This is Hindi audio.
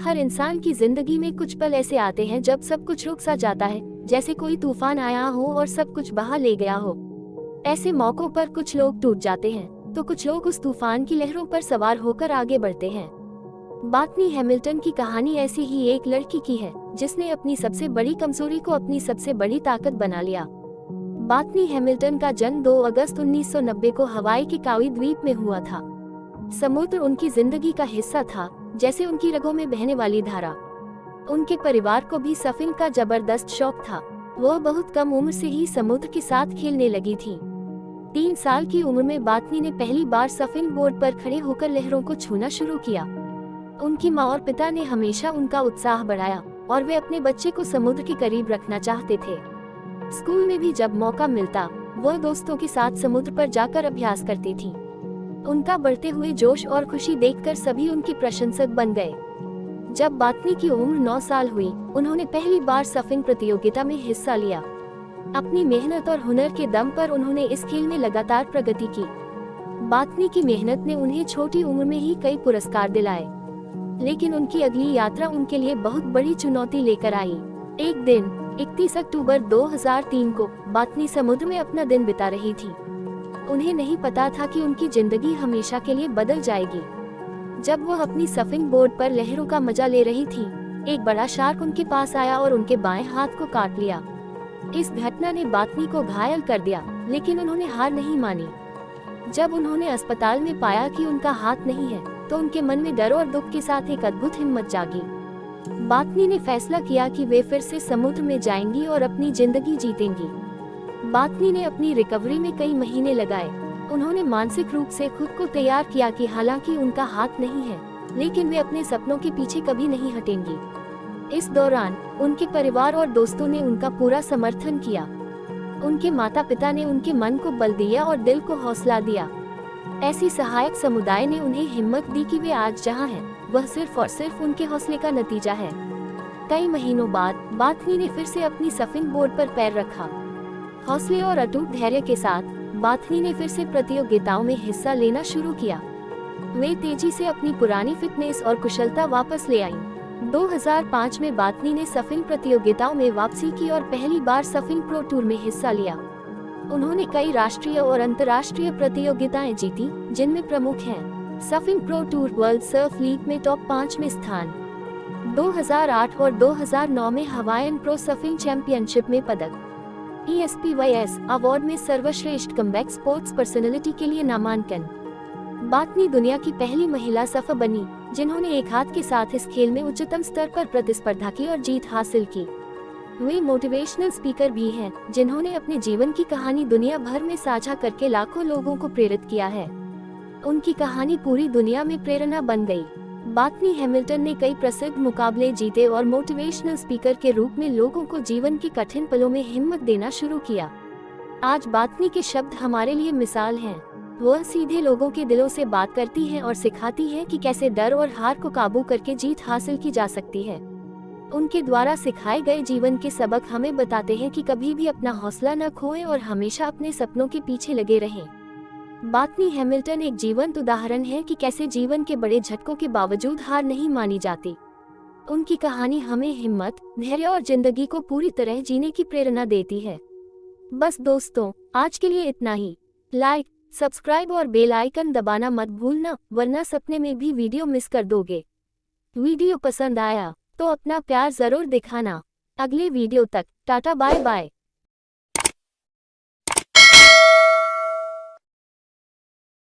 हर इंसान की जिंदगी में कुछ पल ऐसे आते हैं जब सब कुछ रुक सा जाता है, जैसे कोई तूफान आया हो और सब कुछ बहा ले गया हो। ऐसे मौकों पर कुछ लोग टूट जाते हैं, तो कुछ लोग उस तूफान की लहरों पर सवार होकर आगे बढ़ते हैं। बातनी हैमिल्टन की कहानी ऐसी ही एक लड़की की है, जिसने अपनी सबसे बड़ी कमजोरी को अपनी सबसे बड़ी ताकत बना लिया। बातनी हैमिल्टन का जन्म 2 अगस्त 1990 को हवाई के काउई द्वीप में हुआ था। समुद्र उनकी जिंदगी का हिस्सा था, जैसे उनकी रगों में बहने वाली धारा। उनके परिवार को भी सर्फिंग का जबरदस्त शौक था। वह बहुत कम उम्र से ही समुद्र के साथ खेलने लगी थी। 3 साल की उम्र में बातनी ने पहली बार सर्फिंग बोर्ड पर खड़े होकर लहरों को छूना शुरू किया। उनकी माँ और पिता ने हमेशा उनका उत्साह बढ़ाया और वे अपने बच्चे को समुद्र के करीब रखना चाहते थे। स्कूल में भी जब मौका मिलता, वह दोस्तों के साथ समुद्र पर जाकर अभ्यास करती थी। उनका बढ़ते हुए जोश और खुशी देखकर सभी उनके प्रशंसक बन गए। जब बातनी की उम्र 9 साल हुई, उन्होंने पहली बार सर्फिंग प्रतियोगिता में हिस्सा लिया। अपनी मेहनत और हुनर के दम पर उन्होंने इस खेल में लगातार प्रगति की। बातनी की मेहनत ने उन्हें छोटी उम्र में ही कई पुरस्कार दिलाए, लेकिन उनकी अगली यात्रा उनके लिए बहुत बड़ी चुनौती लेकर आई। एक दिन 31 अक्टूबर 2003 को बातनी समुद्र में अपना दिन बिता रही थी। उन्हें नहीं पता था कि उनकी जिंदगी हमेशा के लिए बदल जाएगी। जब वह अपनी सर्फिंग बोर्ड पर लहरों का मजा ले रही थी, एक बड़ा शार्क उनके पास आया और उनके बाएं हाथ को काट लिया। इस घटना ने बातनी को घायल कर दिया, लेकिन उन्होंने हार नहीं मानी। जब उन्होंने अस्पताल में पाया कि उनका हाथ नहीं है, तो उनके मन में डर और दुख के साथ एक अद्भुत हिम्मत जागी। बातनी ने फैसला किया कि वे फिर से समुद्र में जाएंगी और अपनी जिंदगी जीतेंगी। बातनी ने अपनी रिकवरी में कई महीने लगाए। उन्होंने मानसिक रूप से खुद को तैयार किया कि हालांकि उनका हाथ नहीं है, लेकिन वे अपने सपनों के पीछे कभी नहीं हटेंगी। इस दौरान उनके परिवार और दोस्तों ने उनका पूरा समर्थन किया। उनके माता पिता ने उनके मन को बल दिया और दिल को हौसला दिया। ऐसी सहायक समुदाय ने उन्हें हिम्मत दी कि वे आज जहां हैं, वह सिर्फ और सिर्फ उनके हौसले का नतीजा है। कई महीनों बाद बातनी ने फिर से अपनी सर्फिंग बोर्ड पर पैर रखा। हौसले और अटूट धैर्य के साथ बातनी ने फिर से प्रतियोगिताओं में हिस्सा लेना शुरू किया। वे तेजी से अपनी पुरानी फिटनेस और कुशलता वापस ले आईं। 2005 में बातनी ने सर्फिंग प्रतियोगिताओं में वापसी की और पहली बार सर्फिंग प्रो टूर में हिस्सा लिया। उन्होंने कई राष्ट्रीय और अंतर्राष्ट्रीय प्रतियोगिताएं जीती, जिनमें प्रमुख हैं surfing pro tour, world Surf league में टॉप 5 में स्थान, 2008 और 2009 में हवाईयन प्रो सर्फिंग चैंपियनशिप में पदक, ESPYS अवार्ड में सर्वश्रेष्ठ कमबैक स्पोर्ट्स पर्सनैलिटी के लिए नामांकन। बातनी दुनिया की पहली महिला सर्फर बनी, जिन्होंने एक हाथ के साथ इस खेल में उच्चतम स्तर पर प्रतिस्पर्धा की और जीत हासिल की। वे मोटिवेशनल स्पीकर भी हैं, जिन्होंने अपने जीवन की कहानी दुनिया भर में साझा करके लाखों लोगों को प्रेरित किया है। उनकी कहानी पूरी दुनिया में प्रेरणा बन गई। बातनी हैमिल्टन ने कई प्रसिद्ध मुकाबले जीते और मोटिवेशनल स्पीकर के रूप में लोगों को जीवन के कठिन पलों में हिम्मत देना शुरू किया। आज बातनी के शब्द हमारे लिए मिसाल हैं। वह सीधे लोगों के दिलों से बात करती हैं और सिखाती हैं कि कैसे डर और हार को काबू करके जीत हासिल की जा सकती है। उनके द्वारा सिखाए गए जीवन के सबक हमें बताते हैं कि कभी भी अपना हौसला न खोएं और हमेशा अपने सपनों के पीछे लगे रहें। बातनी हैमिल्टन एक जीवंत उदाहरण है कि कैसे जीवन के बड़े झटकों के बावजूद हार नहीं मानी जाती। उनकी कहानी हमें हिम्मत, धैर्य और जिंदगी को पूरी तरह जीने की प्रेरणा देती है। बस दोस्तों, आज के लिए इतना ही। लाइक, सब्सक्राइब और बेल आइकन दबाना मत भूलना, वरना सपने में भी वीडियो मिस कर दोगे। वीडियो पसंद आया तो अपना प्यार जरूर दिखाना। अगले वीडियो तक टाटा बाय बाय।